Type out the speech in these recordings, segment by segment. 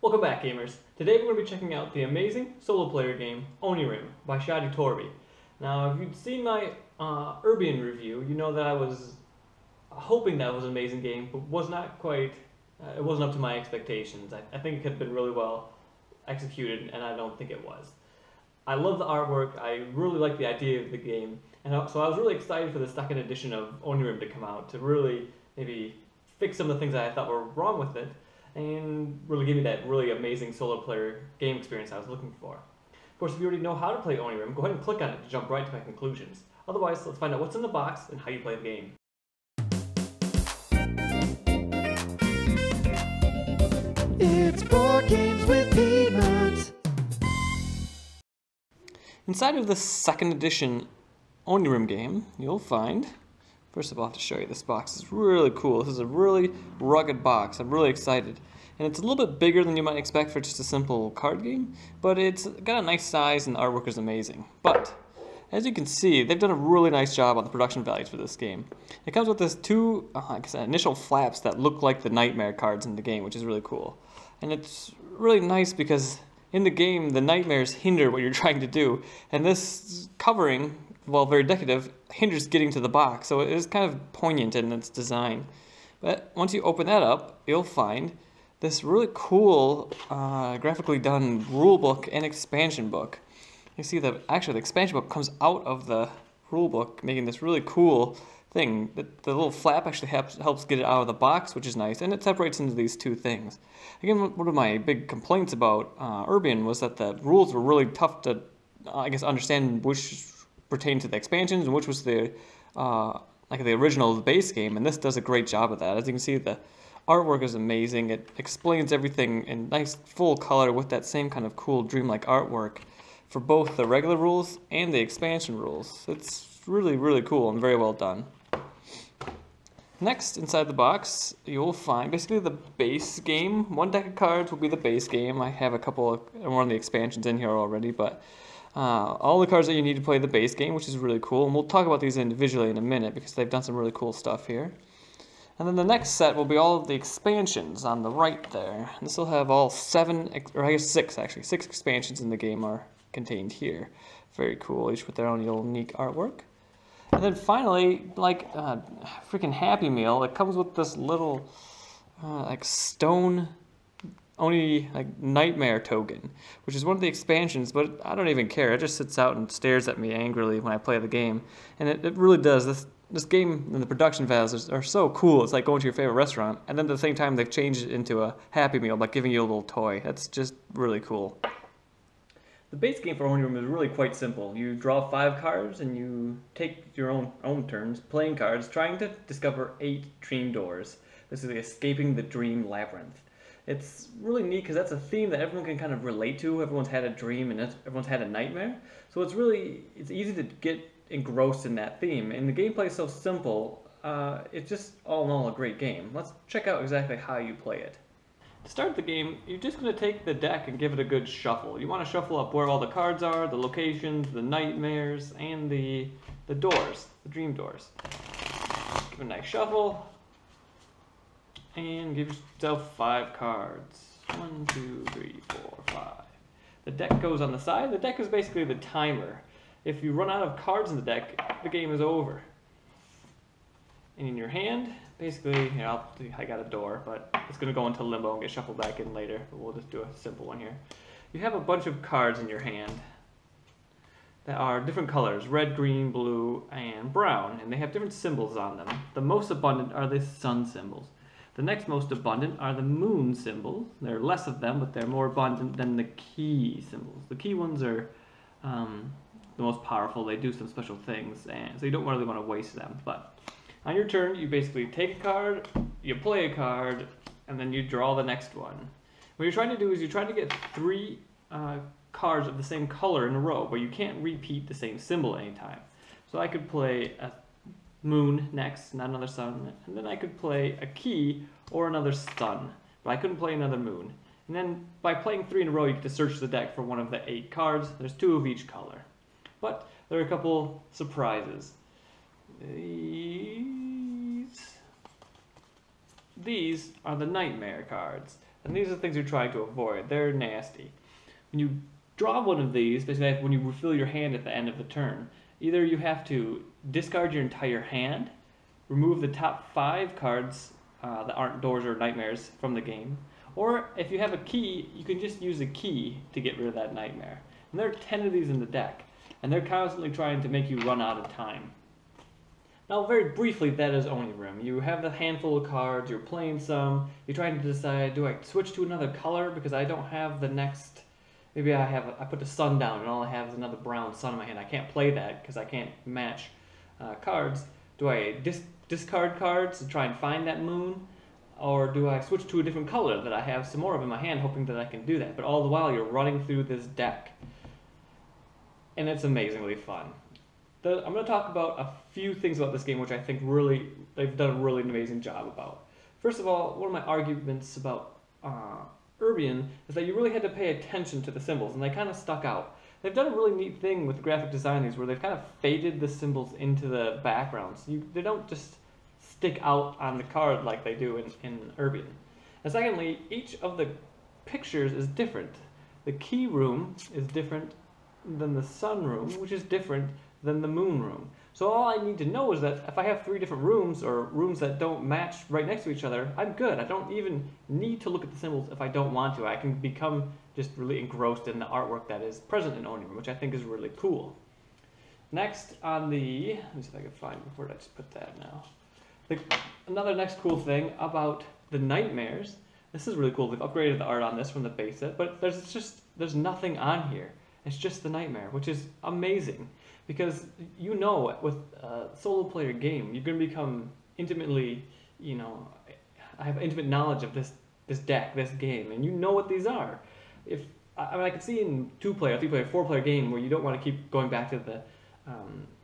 Welcome back, gamers. Today we're going to be checking out the amazing solo player game Onirim by Shadi Torbi. Now, if you'd seen my Urbian review, you know that I was hoping that was an amazing game, but was not quite. It wasn't up to my expectations. I think it could have been really well executed, and I don't think it was. I love the artwork. I really like the idea of the game, and so I was really excited for the second edition of Onirim to come out to really maybe fix some of the things that I thought were wrong with it and really give me that really amazing solo player game experience I was looking for. Of course, if you already know how to play Onirim, go ahead and click on it to jump right to my conclusions. Otherwise, let's find out what's in the box and how you play the game. It's board games with PeedMont. Inside of the second edition Onirim game, you'll find, first of all, I have to show you this box. It's really cool. This is a really rugged box. I'm really excited. And it's a little bit bigger than you might expect for just a simple card game, but it's got a nice size and the artwork is amazing. But, as you can see, they've done a really nice job on the production values for this game. It comes with this two initial flaps that look like the Nightmare cards in the game, which is really cool. And it's really nice because in the game, the nightmares hinder what you're trying to do, and this covering, while very decorative, hinders getting to the box, so it is kind of poignant in its design. But once you open that up, you'll find this really cool, graphically done rule book and expansion book. You see that actually the expansion book comes out of the rule book, making this really cool thing. The little flap actually helps get it out of the box, which is nice, and it separates into these two things. Again, one of my big complaints about Urbian was that the rules were really tough to, understand which pertained to the expansions and which was the the original base game, and this does a great job of that. As you can see, the artwork is amazing. It explains everything in nice full color with that same kind of cool dreamlike artwork for both the regular rules and the expansion rules. It's really, really cool and very well done. Next, inside the box, you'll find basically the base game. One deck of cards will be the base game. I have a couple of one of the expansions in here already, but all the cards that you need to play the base game, which is really cool. And we'll talk about these individually in a minute because they've done some really cool stuff here. And then the next set will be all of the expansions on the right there. This will have all six expansions in the game are contained here. Very cool, each with their own unique artwork. And then finally, like freaking Happy Meal, it comes with this little stone nightmare token, which is one of the expansions, but I don't even care. It just sits out and stares at me angrily when I play the game. And it really does. This game and the production values are so cool. It's like going to your favorite restaurant, and then at the same time they've changed it into a Happy Meal by giving you a little toy. That's just really cool. The base game for Onirim is really quite simple. You draw 5 cards and you take your own turns playing cards, trying to discover 8 dream doors. Basically escaping the dream labyrinth. It's really neat because that's a theme that everyone can kind of relate to. Everyone's had a dream and everyone's had a nightmare. So it's easy to get engrossed in that theme. And the gameplay is so simple, it's just all in all a great game. Let's check out exactly how you play it. To start the game, you're just going to take the deck and give it a good shuffle. You want to shuffle up where all the cards are, the locations, the nightmares, and the doors, the dream doors. Give it a nice shuffle, and give yourself 5 cards. 1, 2, 3, 4, 5. The deck goes on the side. The deck is basically the timer. If you run out of cards in the deck, the game is over. And in your hand, basically, I got a door, but it's going to go into limbo and get shuffled back in later. But we'll just do a simple one here. You have a bunch of cards in your hand that are different colors, red, green, blue, and brown, and they have different symbols on them. The most abundant are the sun symbols. The next most abundant are the moon symbols. There are less of them, but they're more abundant than the key symbols. The key ones are the most powerful. They do some special things, and so you don't really want to waste them. But on your turn, you basically take a card, you play a card, and then you draw the next one. What you're trying to do is you're trying to get 3 cards of the same color in a row, but you can't repeat the same symbol anytime. So I could play a moon next, not another sun, and then I could play a key or another sun, but I couldn't play another moon. And then by playing 3 in a row, you get to search the deck for one of the 8 cards. There's 2 of each color. But there are a couple surprises. These are the nightmare cards. And these are the things you're trying to avoid. They're nasty. When you draw one of these, basically when you refill your hand at the end of the turn, either you have to discard your entire hand, remove the top 5 cards that aren't doors or nightmares from the game, or if you have a key, you can just use a key to get rid of that nightmare. And there are 10 of these in the deck, and they're constantly trying to make you run out of time. Now, very briefly, that is Onirim. You have the handful of cards, you're playing some, you're trying to decide, do I switch to another color because I don't have the next, maybe I put the sun down and all I have is another brown sun in my hand. I can't play that because I can't match cards. Do I discard cards to try and find that moon? Or do I switch to a different color that I have some more of in my hand, hoping that I can do that? But all the while, you're running through this deck. And it's amazingly fun. I'm going to talk about a few things about this game which I think they've done a really amazing job about. First of all, one of my arguments about Urbian is that you really had to pay attention to the symbols, and they kind of stuck out. They've done a really neat thing with the graphic design these where they've kind of faded the symbols into the backgrounds. They don't just stick out on the card like they do in Urbian. And secondly, each of the pictures is different. The key room is different than the sun room, which is different than the moon room. So all I need to know is that if I have 3 different rooms or rooms that don't match right next to each other, I'm good. I don't even need to look at the symbols if I don't want to. I can become just really engrossed in the artwork that is present in Onirim, which I think is really cool. Next on the, let me see if I can find, where did I just put that now? Another next cool thing about the nightmares, this is really cool. They've upgraded the art on this from the base set, but there's nothing on here. It's just the nightmare, which is amazing. Because you know, with a solo player game, you're going to become intimately, I have intimate knowledge of this deck, this game, and you know what these are. I could see in 2-player, 3-player, 4-player game where you don't want to keep going back to the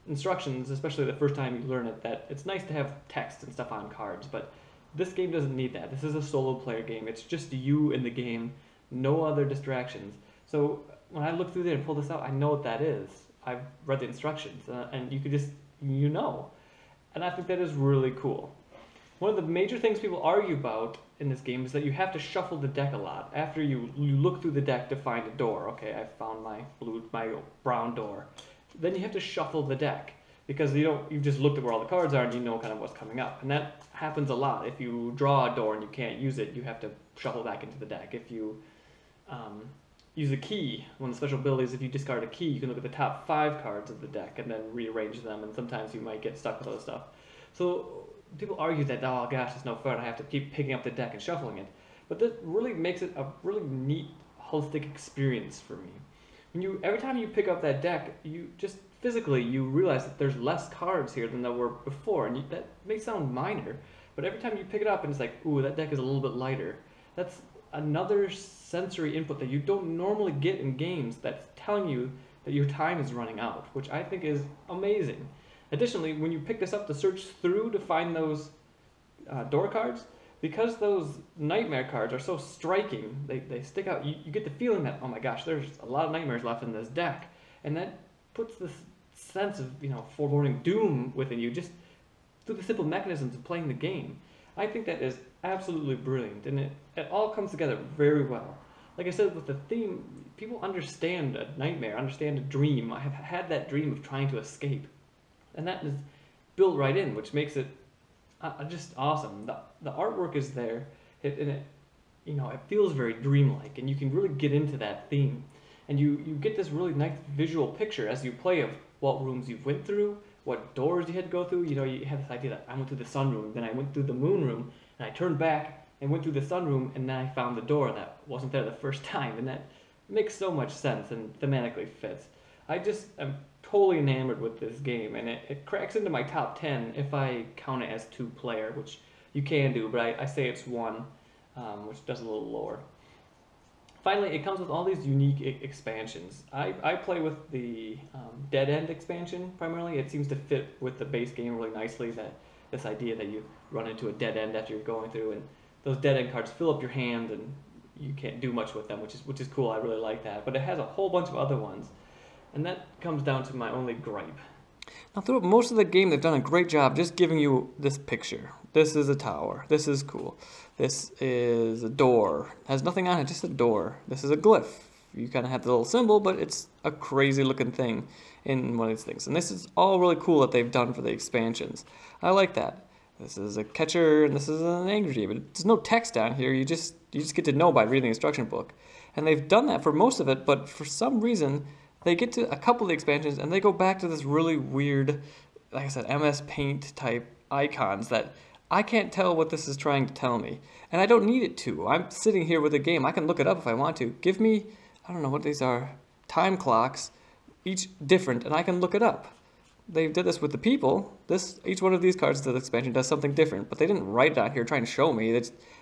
instructions, especially the first time you learn it, that it's nice to have text and stuff on cards, but this game doesn't need that. This is a solo player game. It's just you in the game, no other distractions. So when I look through there and pull this out, I know what that is. I've read the instructions, and you could just, And I think that is really cool. One of the major things people argue about in this game is that you have to shuffle the deck a lot. After you look through the deck to find a door, okay, I found my brown door. Then you have to shuffle the deck, because you've just looked at where all the cards are and you know kind of what's coming up. And that happens a lot. If you draw a door and you can't use it, you have to shuffle back into the deck. If you use a key, one of the special abilities, if you discard a key, you can look at the top 5 cards of the deck and then rearrange them, and sometimes you might get stuck with other stuff. So people argue that, oh gosh, it's no fun, I have to keep picking up the deck and shuffling it. But that really makes it a really neat, holistic experience for me. Every time you pick up that deck, you just physically, you realize that there's less cards here than there were before, and that may sound minor, but every time you pick it up and it's like, ooh, that deck is a little bit lighter, that's another sensory input that you don't normally get in games that's telling you that your time is running out, which I think is amazing. Additionally, when you pick this up to search through to find those door cards, because those nightmare cards are so striking, they stick out, you get the feeling that, oh my gosh, there's a lot of nightmares left in this deck, and that puts this sense of foreboding doom within you just through the simple mechanisms of playing the game. I think that is absolutely brilliant, and it all comes together very well. Like I said, with the theme, people understand a nightmare, understand a dream. I have had that dream of trying to escape, and that is built right in, which makes it just awesome. The artwork is there, and it feels very dreamlike, and you can really get into that theme, and you get this really nice visual picture as you play of what rooms you went through, what doors you had to go through. You have this idea that I went through the sun room, then I went through the moon room, and I turned back and went through the sun room, and then I found the door that wasn't there the first time, and that makes so much sense and thematically fits. I just am totally enamored with this game, and it cracks into my top 10 if I count it as 2-player, which you can do, but I say it's 1, which does a little lower. Finally, it comes with all these unique expansions. I play with the Dead End expansion primarily. It seems to fit with the base game really nicely, this idea that you run into a dead end after you're going through, and those dead end cards fill up your hand and you can't do much with them, which is cool. I really like that. But it has a whole bunch of other ones, and that comes down to my only gripe. Now, throughout most of the game, they've done a great job just giving you this picture. This is a tower. This is cool. This is a door. Has nothing on it, just a door. This is a glyph. You kind of have the little symbol, but it's a crazy looking thing in one of these things. And this is all really cool that they've done for the expansions. I like that. This is a catcher, and this is an angry, but there's no text down here. You just get to know by reading the instruction book. And they've done that for most of it, but for some reason, they get to a couple of the expansions, and they go back to this really weird, like I said, MS Paint type icons that I can't tell what this is trying to tell me. And I don't need it to. I'm sitting here with a game. I can look it up if I want to. Give me, I don't know what these are, time clocks, each different, and I can look it up. They did this with the people. Each one of these cards to the expansion does something different, but they didn't write it out here trying to show me.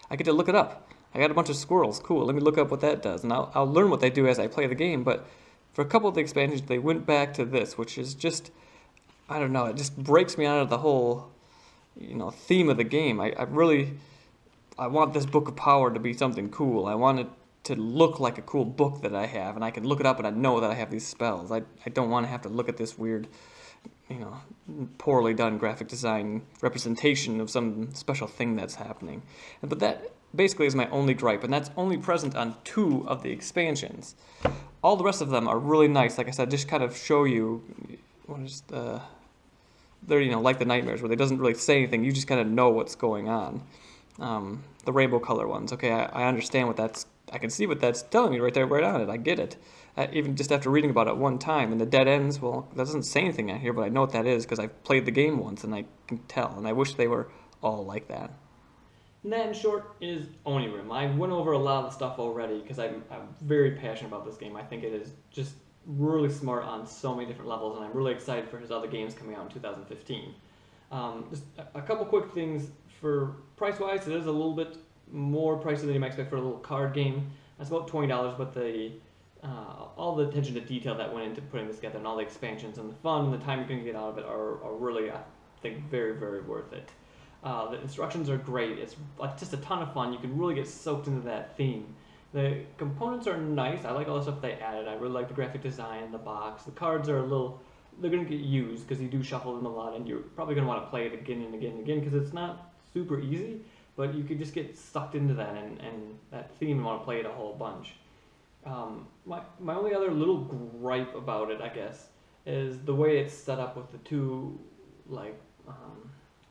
I get to look it up. I got a bunch of squirrels. Cool, let me look up what that does, and I'll learn what they do as I play the game, but for a couple of the expansions, they went back to this, which is just, I don't know, it just breaks me out of the whole, theme of the game. I want this Book of Power to be something cool. I want it to look like a cool book that I have, and I can look it up and I know that I have these spells. I don't want to have to look at this weird, poorly done graphic design representation of some special thing that's happening. But that basically is my only gripe, and that's only present on 2 of the expansions. All the rest of them are really nice. Like I said, just kind of show you they're like the nightmares, where it doesn't really say anything. You just kind of know what's going on. The rainbow color ones. Okay, I understand what that's. I can see what that's telling me right there, right on it. I get it. Even just after reading about it one time, and the dead ends. Well, that doesn't say anything out here, but I know what that is because I've played the game once, and I can tell. And I wish they were all like that. And that, in short, is Onirim. I went over a lot of the stuff already because I'm very passionate about this game. I think it is just really smart on so many different levels, and I'm really excited for his other games coming out in 2015. Just a couple quick things. For price-wise, it is a little bit more pricey than you might expect for a little card game. That's about $20, but all the attention to detail that went into putting this together, and all the expansions and the fun and the time you're going to get out of it are really, I think, very, very worth it. The instructions are great. It's just a ton of fun. You can really get soaked into that theme. The components are nice. I like all the stuff they added. I really like the graphic design, the box. The cards are they're going to get used because you do shuffle them a lot, and you're probably going to want to play it again and again and again because it's not super easy, but you could just get sucked into that and that theme and want to play it a whole bunch. My only other little gripe about it, I guess, is the way it's set up with the 2,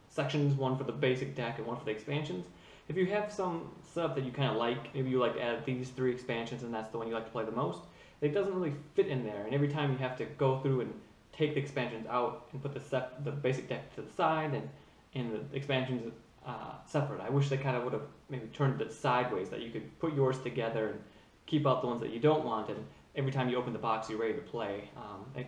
sections, one for the basic deck and one for the expansions. If you have some stuff that you kind of like, maybe you like to add these 3 expansions and that's the one you like to play the most, it doesn't really fit in there, and every time you have to go through and take the expansions out and put the basic deck to the side and the expansions separate. I wish they kind of would have maybe turned it sideways, that you could put yours together and keep out the ones that you don't want, and every time you open the box you're ready to play.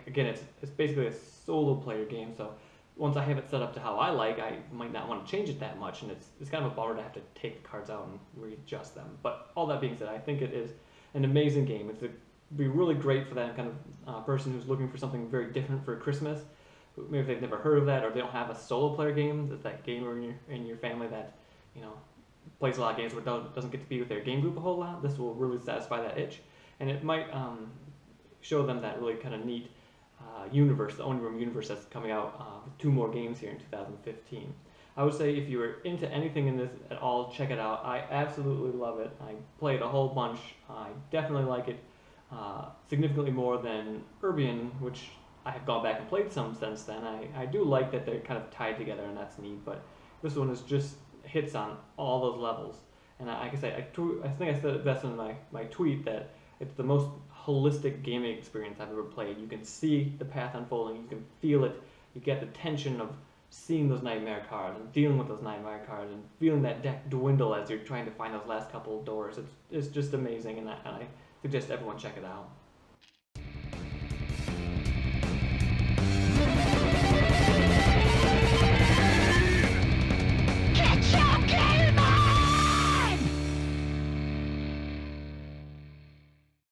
Again, it's basically a solo player game, so once I have it set up to how I like, I might not want to change it that much, and it's kind of a bummer to have to take the cards out and readjust them. But all that being said, I think it is an amazing game. It'd be really great for that kind of person who's looking for something very different for Christmas. Maybe they've never heard of that, or they don't have a solo player game, that gamer in your family that plays a lot of games but doesn't get to be with their game group a whole lot. This will really satisfy that itch, and it might show them that really kind of neat universe, the Onirim universe that's coming out with 2 more games here in 2015. I would say if you were into anything in this at all, check it out. I absolutely love it. I played a whole bunch. I definitely like it significantly more than Urbian, which I have gone back and played some since then. I do like that they're kind of tied together, and that's neat, but this one is just hits on all those levels. And like I say, I think I said it best in my tweet that it's the most holistic gaming experience I've ever played. You can see the path unfolding, you can feel it, you get the tension of seeing those nightmare cards and dealing with those nightmare cards and feeling that deck dwindle as you're trying to find those last couple of doors. It's just amazing, and I suggest everyone check it out.